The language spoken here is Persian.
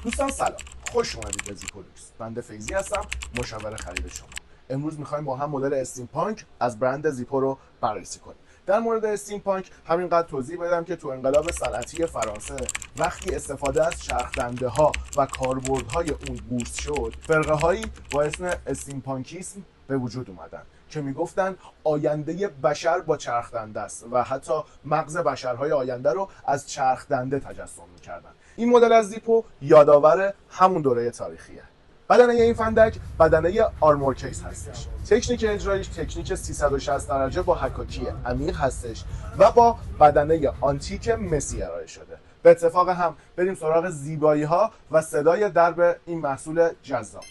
دوستان سلام، خوش اومدید به زیپولوکس. بنده فیضی هستم، مشاور خرید شما. امروز میخوایم با هم مدل استیمپانک از برند زیپو رو بررسی کنیم. در مورد استیمپانک همینقدر توضیح بدم که تو انقلاب صنعتی فرانسه وقتی استفاده از چرخدنده ها و کاربردهای اون بورس شد، فرقه هایی با اسم استیمپانکیسم به وجود اومدن که میگفتن آینده بشر با چرخدنده است و حتی مغز بشرهای آینده رو از چرخدنده تجسم میکردن. این مدل از زیپو یادآور همون دوره تاریخیه. بدنه این فندک بدنه آرمور کیس هستش. تکنیک اجرایش تکنیک 360 درجه با حکاکی عمیق هستش و با بدنه آنتیک مسی ارائه شده. به اتفاق هم بریم سراغ زیبایی ها و صدای درب این محصول جذاب.